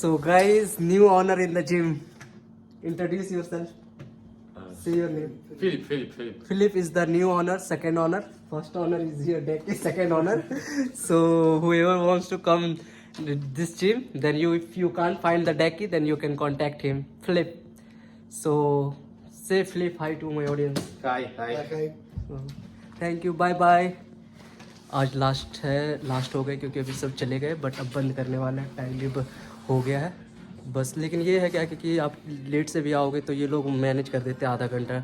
So guys, new owner in the gym. Introduce yourself. Say your name. Philip. Philip is the new owner, second owner. First owner is your decky, second owner. So whoever wants to come this gym, then if you can't find the decky, then you can contact him. Philip. So say Philip hi to my audience. Hi. Thank you, bye bye. आज last हो गए क्योंकि अभी सब चले गए, but अब बंद करने वाला है, टाइम भी हो गया है बस। लेकिन ये है क्या कि आप लेट से भी आओगे तो ये लोग मैनेज कर देते हैं आधा घंटा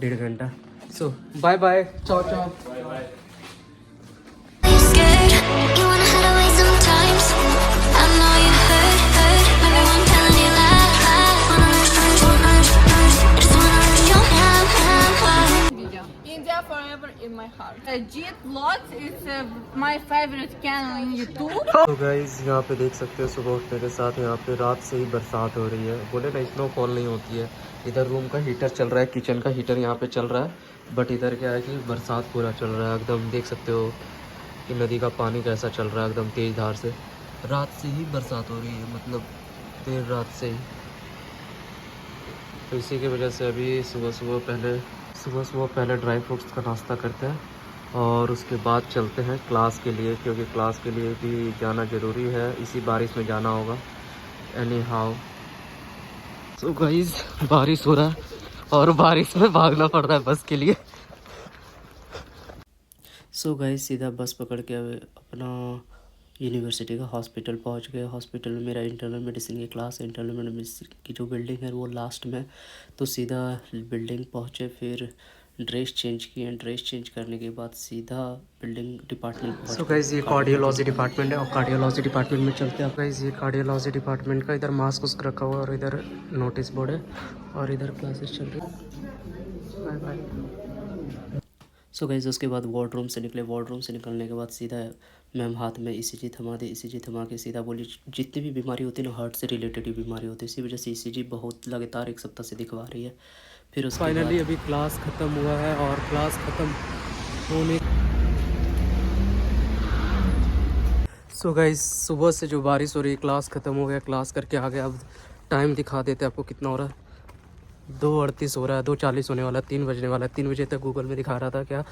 1.5 घंटा। सो बाय बाय, चाओ चाओ। Scared, you wanna hide away sometimes. I know you hurt, everyone telling you lies. Just wanna rush your mind. Video. India forever in my heart. Jeet Vlogs is my favorite channel in YouTube. तो guys यहाँ पे देख सकते हो सुबह उठने के साथ यहाँ पे रात से ही बरसात हो रही है। बोले ना स्नोफॉल नहीं होती है। इधर रूम का हीटर चल रहा है, किचन का हीटर यहाँ पे चल रहा है, बट इधर क्या है कि बरसात पूरा चल रहा है एकदम। देख सकते हो कि नदी का पानी कैसा चल रहा है एकदम तेज़ धार से। रात से ही बरसात हो रही है, मतलब देर रात से ही। तो इसी की वजह से अभी सुबह पहले ड्राई फ्रूट्स का नाश्ता करते हैं और उसके बाद चलते हैं क्लास के लिए, क्योंकि क्लास के लिए भी जाना ज़रूरी है। इसी बारिश में जाना होगा एनी हाउ। तो गाइस बारिश हो रहा है और बारिश में भागना पड़ रहा है बस के लिए। सो गाइस सीधा बस पकड़ के अपना यूनिवर्सिटी का हॉस्पिटल पहुंच गए। हॉस्पिटल में मेरा इंटरनल मेडिसिन की क्लास है। इंटरनल मेडिसिन की जो बिल्डिंग है वो लास्ट में, तो सीधा बिल्डिंग पहुंचे, फिर ड्रेस चेंज किए। ड्रेस चेंज करने के बाद सीधा बिल्डिंग डिपार्टमेंट पहुंचे। सो गाइस ये कार्डियोलॉजी डिपार्टमेंट है और कार्डियोलॉजी डिपार्टमेंट में चलते हैं। गाइस ये कार्डियोलॉजी डिपार्टमेंट का इधर मास्क उस्क रखा हुआ है और इधर नोटिस बोर्ड है और इधर क्लासेस चल रही है। Bye bye. सो गाइस उसके बाद वार्डरूम से निकले। वार्डरूम से निकलने के बाद सीधा मैम हाथ में ईसीजी थमा दी। ईसीजी थमा के सीधा बोली जितनी भी बीमारी होती है ना, हार्ट से रिलेटेड ही बीमारी होती है, इसी वजह से ईसीजी बहुत लगातार 1 सप्ताह से दिखवा रही है। फिर उस फाइनली अभी क्लास ख़त्म हुआ है और क्लास ख़त्म होने सो गाइस सुबह से जो बारिश हो रही है, क्लास ख़त्म हो गया, क्लास करके आ गया। अब टाइम दिखा देते आपको कितना हो रहा है। 2:38 हो रहा है, 2:40 होने वाला है, 3 बजने वाला है। 3 बजे तक गूगल में दिखा रहा था क्या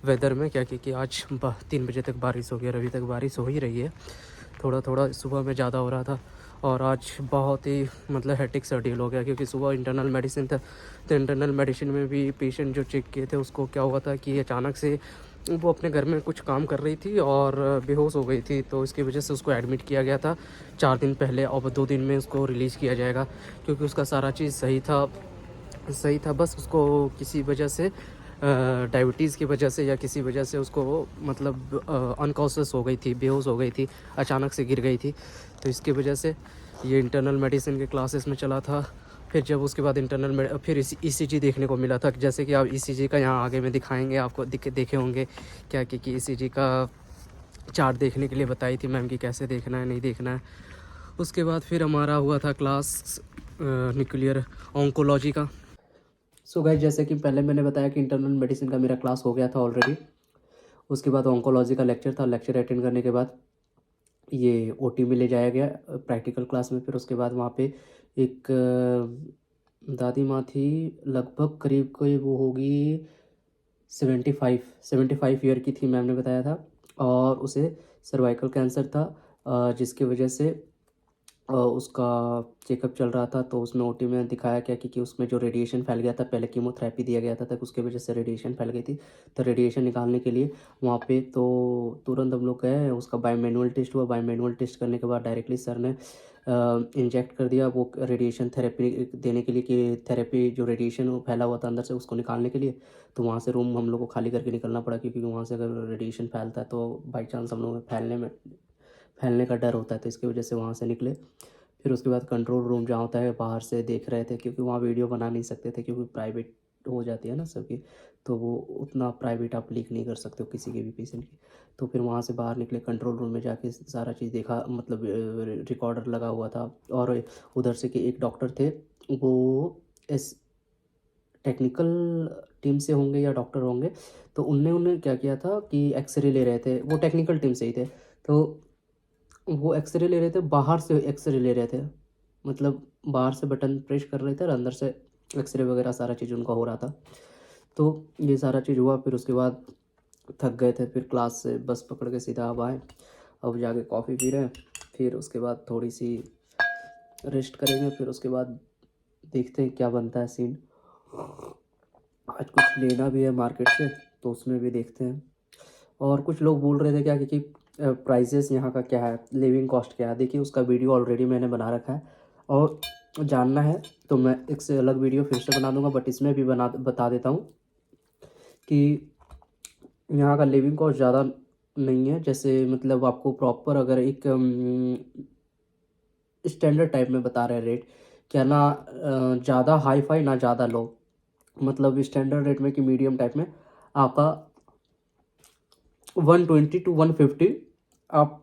वेदर में क्या कि आज 3 बजे तक बारिश हो गई और अभी तक बारिश हो ही रही है। थोड़ा थोड़ा सुबह में ज़्यादा हो रहा था और आज बहुत ही मतलब हेक्टिक शेड्यूल हो गया क्योंकि सुबह इंटरनल मेडिसिन था। तो इंटरनल मेडिसिन में भी पेशेंट जो चेक किए थे उसको क्या हुआ था कि अचानक से वो अपने घर में कुछ काम कर रही थी और बेहोश हो गई थी, तो इसकी वजह से उसको एडमिट किया गया था 4 दिन पहले। और 2 दिन में उसको रिलीज़ किया जाएगा क्योंकि उसका सारा चीज़ सही था। बस उसको किसी वजह से डायबिटीज़ की वजह से या किसी वजह से उसको मतलब अनकॉन्शियस हो गई थी, बेहोश हो गई थी, अचानक से गिर गई थी। तो इसकी वजह से ये इंटरनल मेडिसिन के क्लासेस में चला था। फिर जब उसके बाद फिर ईसीजी देखने को मिला था, जैसे कि आप ईसीजी का यहाँ आगे में दिखाएंगे, आपको देखे होंगे क्या कि ईसीजी का चार्ट देखने के लिए बताई थी मैम कि कैसे देखना है नहीं देखना है। उसके बाद फिर हमारा हुआ था क्लास न्यूक्लियर ऑन्कोलॉजी का। सो गाइस जैसे कि पहले मैंने बताया कि इंटरनल मेडिसिन का मेरा क्लास हो गया था ऑलरेडी। उसके बाद ऑन्कोलॉजी का लेक्चर था। लेक्चर अटेंड करने के बाद ये ओटी में ले जाया गया प्रैक्टिकल क्लास में। फिर उसके बाद वहाँ पे एक दादी माँ थी, लगभग करीब कोई वो होगी 75 ईयर की थी, मैम ने बताया था। और उसे सर्वाइकल कैंसर था जिसकी वजह से उसका चेकअप चल रहा था। तो उसमें ओटी में दिखाया क्या कि उसमें जो रेडिएशन फैल गया था, पहले कीमोथेरेपी दिया गया था तक उसके वजह से रेडिएशन फैल गई थी। तो रेडिएशन निकालने के लिए वहाँ पे तो तुरंत हम लोग गए, उसका बायोमैनुअल टेस्ट हुआ। बायोमैनुअल टेस्ट करने के बाद डायरेक्टली सर ने इंजेक्ट कर दिया वो रेडिएशन थेरेपी देने के लिए, कि थेरेपी जो रेडिएशन फैला हुआ था अंदर से उसको निकालने के लिए। तो वहाँ से रूम हम लोग को खाली करके निकलना पड़ा क्योंकि वहाँ से अगर रेडिएशन फैलता है तो बाई चांस हम लोग फैलने का डर होता है, तो इसकी वजह से वहाँ से निकले। फिर उसके बाद कंट्रोल रूम जहाँ होता है बाहर से देख रहे थे क्योंकि वहाँ वीडियो बना नहीं सकते थे क्योंकि प्राइवेट हो जाती है ना सबकी, तो वो उतना प्राइवेट आप लीक नहीं कर सकते हो किसी के भी पेशेंट की। तो फिर वहाँ से बाहर निकले, कंट्रोल रूम में जाके सारा चीज़ देखा, मतलब रिकॉर्डर लगा हुआ था। और उधर से कि एक डॉक्टर थे, वो इस टेक्निकल टीम से होंगे या डॉक्टर होंगे, तो उन्हें क्या किया था कि एक्सरे ले रहे थे। वो टेक्निकल टीम से ही थे, तो वो एक्सरे ले रहे थे, बाहर से एक्सरे ले रहे थे। मतलब बाहर से बटन प्रेस कर रहे थे और अंदर से एक्सरे वगैरह सारा चीज़ उनका हो रहा था। तो ये सारा चीज़ हुआ, फिर उसके बाद थक गए थे, फिर क्लास से बस पकड़ के सीधा अब आए। अब जाके कॉफ़ी पी रहे हैं, फिर उसके बाद थोड़ी सी रेस्ट करेंगे, फिर उसके बाद देखते हैं क्या बनता है सीन। आज कुछ लेना भी है मार्केट से, तो उसमें भी देखते हैं। और कुछ लोग बोल रहे थे क्या कि प्राइसेस यहाँ का क्या है, लिविंग कॉस्ट क्या है। देखिए उसका वीडियो ऑलरेडी मैंने बना रखा है, और जानना है तो मैं एक से अलग वीडियो फिर से बना दूंगा, बट इसमें भी बता देता हूँ कि यहाँ का लिविंग कॉस्ट ज़्यादा नहीं है। जैसे मतलब आपको प्रॉपर अगर एक स्टैंडर्ड टाइप में बता रहे हैं रेट, क्या ना ज़्यादा हाई फाई ना ज़्यादा लो, मतलब स्टैंडर्ड रेट में कि मीडियम टाइप में आपका 120 to 150 आप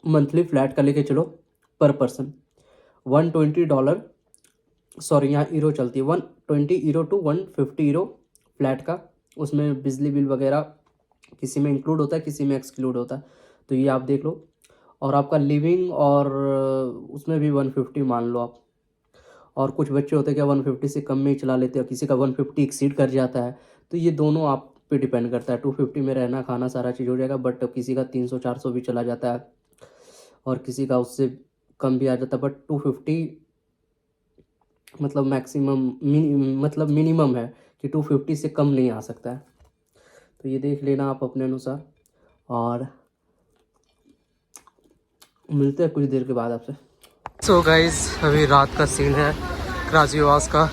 मंथली फ्लैट का लेके चलो पर पर्सन। $120, सॉरी यहाँ यूरो चलती है, 120 यूरो टू 150 यूरो फ्लैट का। उसमें बिजली बिल वगैरह किसी में इंक्लूड होता है, किसी में एक्सक्लूड होता है, तो ये आप देख लो। और आपका लिविंग और उसमें भी 150 मान लो आप। और कुछ बच्चे होते हैं क्या 150 से कम में ही चला लेते हैं, किसी का 150 एक्सीड कर जाता है, तो ये दोनों आप पे डिपेंड करता है। 250 में रहना खाना सारा चीज़ हो जाएगा, बट किसी का 300-400 भी चला जाता है, और किसी का उससे कम भी आ जाता है। बट 250 मतलब मैक्सिमम मतलब मिनिमम है कि 250 से कम नहीं आ सकता है। तो ये देख लेना आप अपने अनुसार, और मिलते हैं कुछ देर के बाद आपसे। सो गाइस अभी रात का सीन है राजीवास का,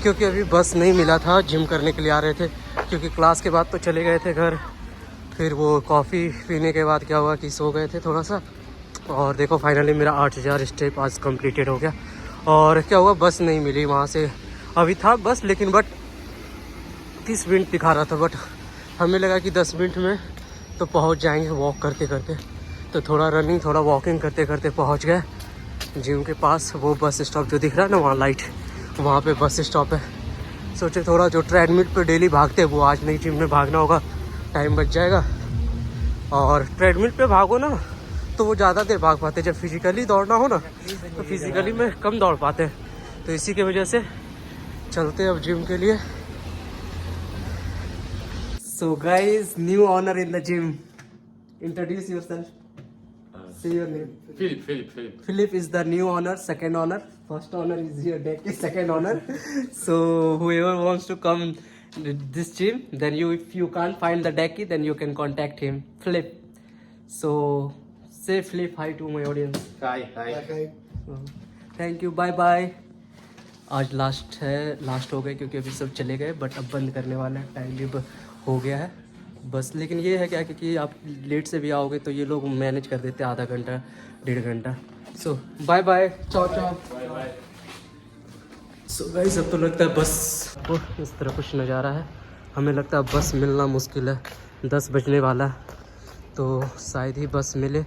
क्योंकि अभी बस नहीं मिला था, जिम करने के लिए आ रहे थे, क्योंकि क्लास के बाद तो चले गए थे घर। फिर वो कॉफ़ी पीने के बाद क्या हुआ कि सो गए थे थोड़ा सा, और देखो फाइनली मेरा 8000 स्टेप आज कंप्लीटेड हो गया। और क्या हुआ, बस नहीं मिली वहाँ से। अभी था बस, लेकिन बट 30 मिनट दिखा रहा था, बट हमें लगा कि 10 मिनट में तो पहुँच जाएंगे वॉक करते करते। तो थोड़ा रनिंग थोड़ा वॉकिंग करते करते पहुँच गए जिम के पास। वो बस स्टॉप जो दिख रहा है ना वहाँ लाइट, वहाँ पे बस स्टॉप है। सोचे थोड़ा जो ट्रेडमिल पे डेली भागते हैं वो आज नहीं, जिम में भागना होगा, टाइम बच जाएगा। और ट्रेडमिल पे भागो ना तो वो ज़्यादा देर भाग पाते, जब फिजिकली दौड़ना हो ना तो फिजिकली में कम दौड़ पाते हैं। तो इसी की वजह से चलते हैं अब जिम के लिए। So guys, new owner in the gym, introduce yourself, say your name. Philip. Philip is the new owner, second owner. First owner is your decky, second owner. So whoever wants to come this gym, then if you can't find the decky, then you can contact him, Philip. So say Philip hi to my audience. Hi. Thank you, bye bye. आज last हो गए क्योंकि अभी सब चले गए, but अब बंद करने वाला है, टाइम भी हो गया है बस। लेकिन ये है क्या कि आप लेट से भी आओगे तो ये लोग मैनेज कर देते हैं, आधा घंटा 1.5 घंटा। सो बाय बाय, चाओ। सो गाइस अब तो लगता है बस को इस तरह कुछ नज़ारा है। हमें लगता है बस मिलना मुश्किल है, 10 बजने वाला है, तो शायद ही बस मिले।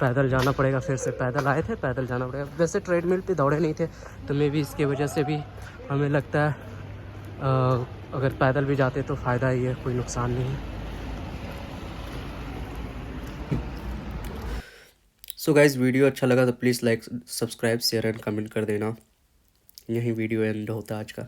पैदल जाना पड़ेगा, फिर से पैदल आए थे, पैदल जाना पड़ेगा। वैसे ट्रेडमिल पे दौड़े नहीं थे, तो मे भी इसके वजह से भी हमें लगता है अगर पैदल भी जाते तो फ़ायदा ही है, कोई नुकसान नहीं है। सो गाइस वीडियो अच्छा लगा तो please like, subscribe, share and comment कर देना। यही वीडियो एंड होता है आज का।